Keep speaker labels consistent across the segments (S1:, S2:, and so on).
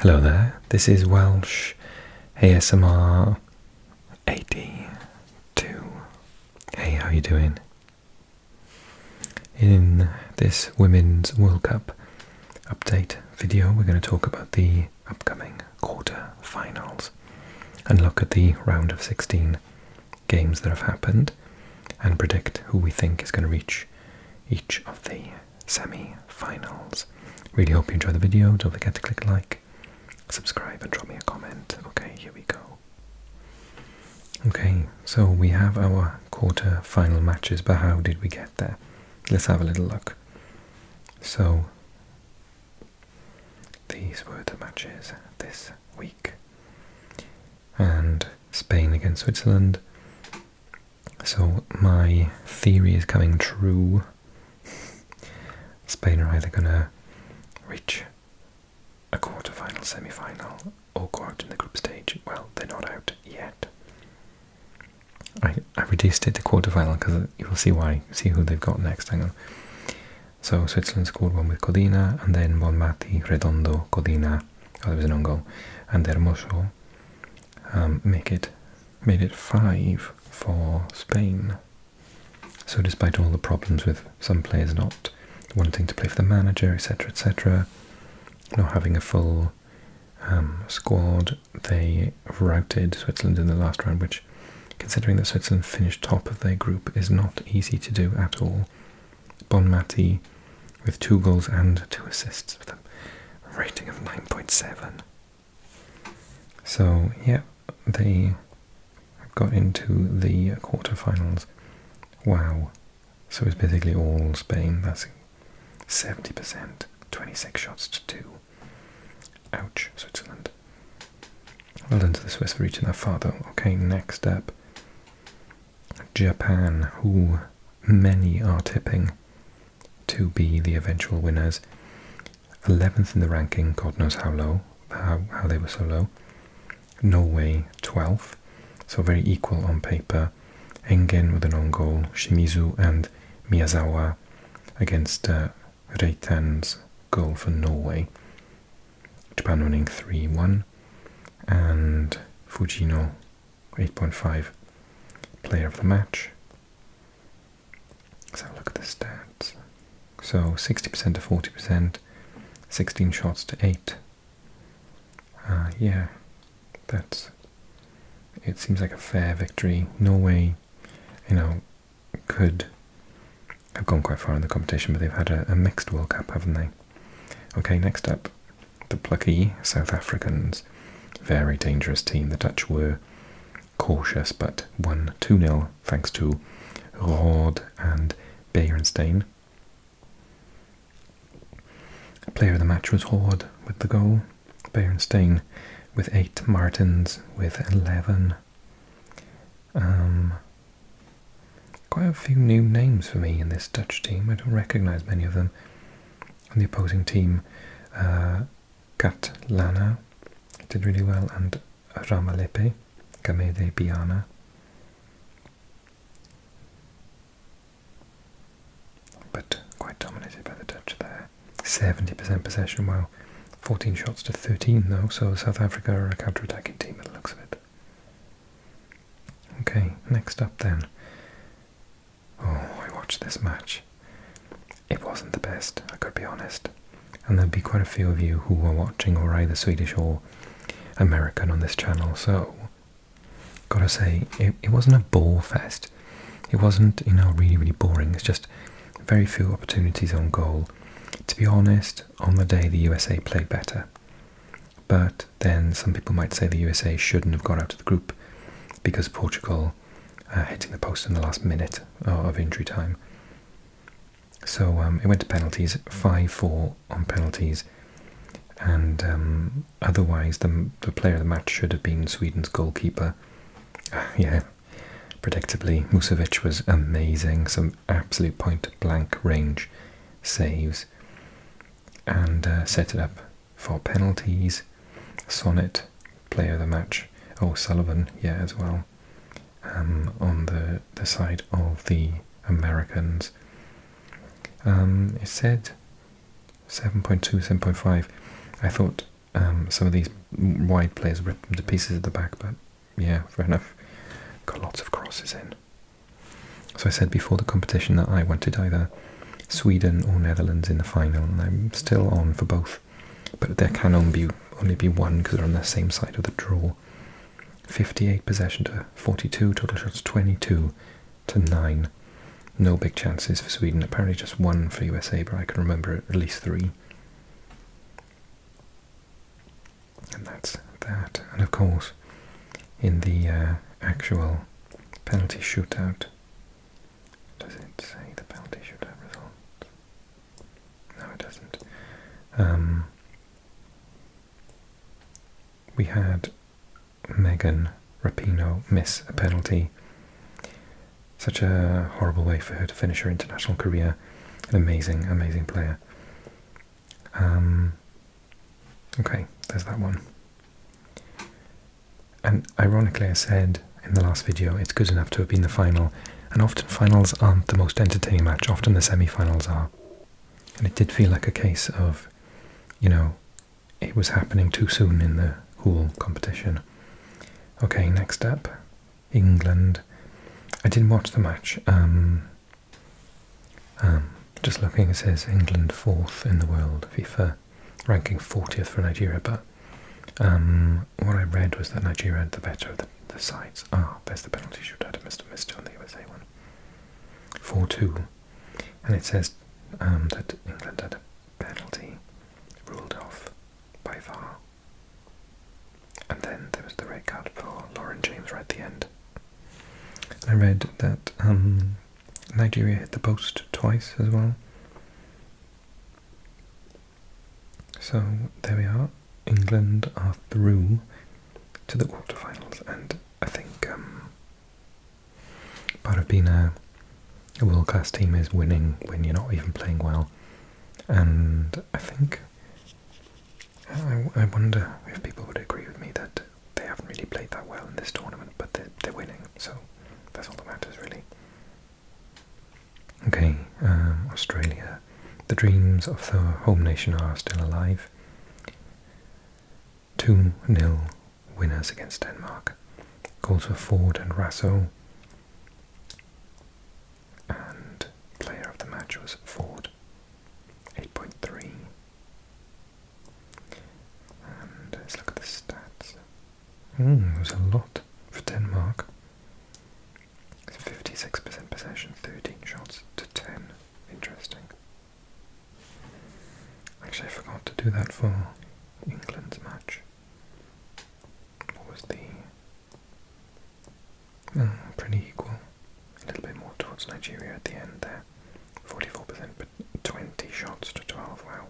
S1: Hello there, this is Welsh ASMR 82. Hey, how you doing? In this Women's World Cup update video, we're going to talk about the upcoming quarter-finals and look at the round of 16 games that have happened and predict who we think is going to reach each of the semi-finals. Really hope you enjoy the video. Don't forget to click like, subscribe and drop me a comment. Okay, here we go. Okay, so we have our quarter-final matches, but how did we get there? Let's have a little look. So, these were the matches this week. And Spain against Switzerland. So my theory is coming true. Spain are either going to reach a quarter-final, semi-final, or go out in the group stage. Well, they're not out yet. I reduced it to quarter-final because you'll see why. See who they've got next. Hang on. So Switzerland scored one with Codina, and then Bonmati, Redondo, Codina. Oh, there was an own goal. And Hermoso made it 5 for Spain. So despite all the problems with some players not wanting to play for the manager, etc., etc., not having a full squad, they routed Switzerland in the last round, which, considering that Switzerland finished top of their group, is not easy to do at all. Bonmati with 2 goals and 2 assists with a rating of 9.7. So, yeah, they got into the quarterfinals. Wow. So it's basically all Spain. That's 70%. 26 shots to 2. Ouch, Switzerland. Well done to the Swiss for reaching that far, though. Okay, next up, Japan, who many are tipping to be the eventual winners. 11th in the ranking, God knows how low, how they were so low. Norway, 12th, so very equal on paper. Engen with an own goal, Shimizu and Miyazawa against Reitan's goal for Norway. Japan winning 3-1, and Fujino 8.5 player of the match. Let's have a look at the stats. So 60% to 40%, 16 shots to 8. Yeah, it seems like a fair victory. Norway, could have gone quite far in the competition, but they've had a mixed World Cup, haven't they? Okay, next up, the plucky South Africans. Very dangerous team. The Dutch were cautious, but won 2-0 thanks to Rode and Beierenstein. Player of the match was Rode with the goal. Beierenstein with 8, Martins with 11. Quite a few new names for me in this Dutch team. I don't recognise many of them. On the opposing team, Katlana did really well, and Ramalepe, Gamede Biana. But quite dominated by the Dutch there. 70% possession, wow. 14 shots to 13 though, so South Africa are a counter-attacking team by the looks of it. Okay, next up then. Oh, I watched this match. It wasn't the best, I could be honest. And there'll be quite a few of you who are watching or either Swedish or American on this channel, so gotta say, it wasn't a bore fest. It wasn't, really, really boring. It's just very few opportunities on goal. To be honest, on the day the USA played better. But then some people might say the USA shouldn't have got out of the group because Portugal hitting the post in the last minute of injury time. So it went to penalties, 5-4 on penalties, and otherwise the player of the match should have been Sweden's goalkeeper. Yeah, predictably, Musovic was amazing, some absolute point-blank range saves, and set it up for penalties. Sonnet, player of the match. Oh, Sullivan, yeah, as well, on the side of the Americans. It said 7.2, 7.5. I thought some of these wide players ripped them to pieces at the back, but yeah, fair enough. Got lots of crosses in. So I said before the competition that I wanted either Sweden or Netherlands in the final, and I'm still on for both. But there can only be one because they're on the same side of the draw. 58 possession to 42, total shots 22 to 9. No big chances for Sweden. Apparently just one for USA, but I can remember at least 3. And that's that. And of course, in the actual penalty shootout, does it say the penalty shootout result? No, it doesn't. We had Megan Rapinoe miss a penalty. Such a horrible way for her to finish her international career. An amazing, amazing player. Okay, there's that one. And ironically, I said in the last video, it's good enough to have been the final. And often finals aren't the most entertaining match. Often the semi-finals are. And it did feel like a case of, you know, it was happening too soon in the whole competition. Okay, next up, England. I didn't watch the match. Just looking, it says England 4th in the world, FIFA, ranking 40th for Nigeria, but what I read was that Nigeria had the better of the sides. Ah, there's the penalty shootout. I must have missed it on the USA one. 4-2. And it says that England had a penalty ruled off by VAR. And then there was the red card for Lauren James right at the end. I read that Nigeria hit the post twice as well. So there we are. England are through to the quarterfinals, and I think part of being a world-class team is winning when you're not even playing well. And I think I wonder if people would agree with me that they haven't really played that well in this tournament, but they're winning, so that's all that matters, really. Okay, Australia. The dreams of the home nation are still alive. 2-0 winners against Denmark. Goals for Ford and Rasso. And player of the match was Ford. 8.3. And let's look at the stats. It was a lot for Denmark. 56% possession, 13 shots to 10. Interesting. Actually, I forgot to do that for England's match. What was the... pretty equal. A little bit more towards Nigeria at the end there. 44%, but 20 shots to 12, wow.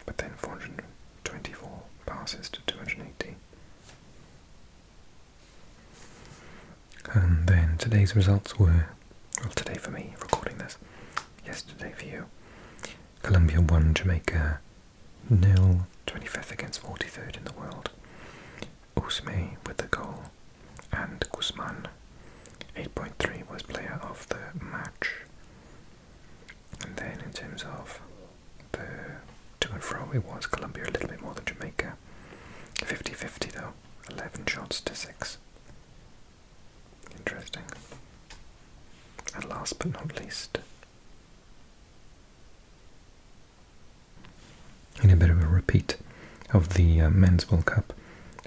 S1: But then 424 passes to 280. And then today's results were, well, today for me, recording this, yesterday for you. Colombia 1, Jamaica 0, 25th against 43rd in the world. Usme with the goal, and Guzman, 8.3, was player of the match. And then in terms of the to and fro, it was Colombia a little bit more than Jamaica. 50-50 though, 11 shots to 6. Interesting. And last but not least, in a bit of a repeat of the Men's World Cup,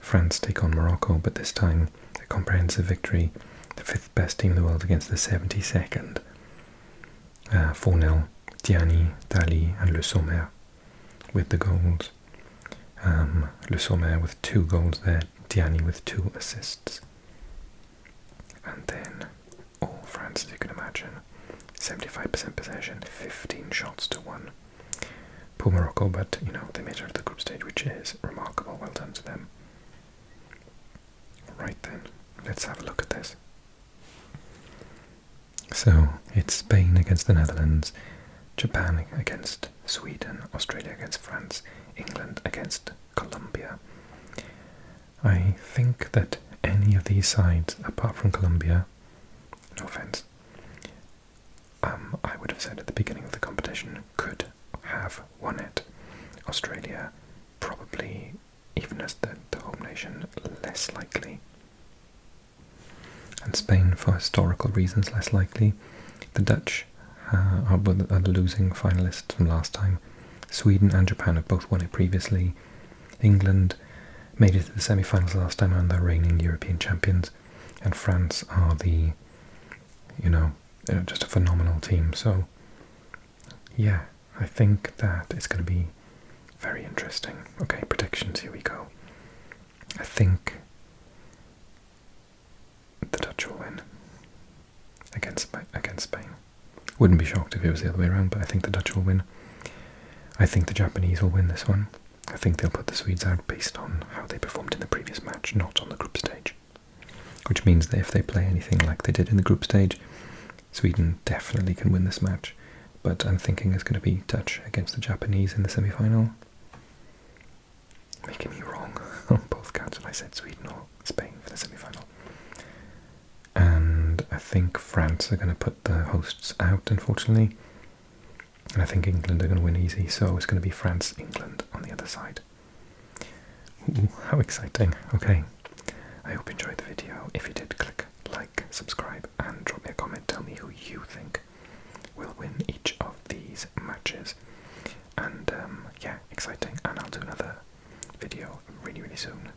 S1: France take on Morocco, but this time a comprehensive victory, the 5th best team in the world against the 72nd. 4-0, Diani, Dali and Le Sommer with the goals. Le Sommer with 2 goals there, Diani with 2 assists. And then all France, as you can imagine, 75% possession, 15 shots to 1. Poor Morocco, but you know, they made it out of the group stage, which is remarkable. Well done to them. Right then, let's have a look at this. So it's Spain against the Netherlands, Japan against Sweden, Australia against France, England against Colombia. I think that any of these sides, apart from Colombia, no offence, I would have said at the beginning of the competition, could have won it. Australia probably, even as the home nation, less likely. And Spain, for historical reasons, less likely. The Dutch are the losing finalists from last time. Sweden and Japan have both won it previously. England made it to the semi-finals last time and they're reigning European champions. And France are the, just a phenomenal team. So, yeah, I think that it's going to be very interesting. Okay, predictions, here we go. I think the Dutch will win against Spain. Wouldn't be shocked if it was the other way around, but I think the Dutch will win. I think the Japanese will win this one. I think they'll put the Swedes out based on how they performed in the previous match, not on the group stage. Which means that if they play anything like they did in the group stage, Sweden definitely can win this match. But I'm thinking it's going to be Dutch against the Japanese in the semi-final. Making me wrong on both counts if I said Sweden or Spain for the semi-final. And I think France are going to put the hosts out, unfortunately. And I think England are going to win easy, so it's going to be France-England on the other side. Ooh, how exciting. Okay, I hope you enjoyed the video. If you did, click like, subscribe, and drop me a comment. Tell me who you think will win each of these matches. And yeah, exciting. And I'll do another video really, really soon.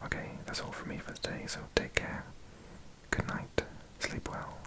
S1: Okay, that's all from me for today, so take care. Good night. Sleep well.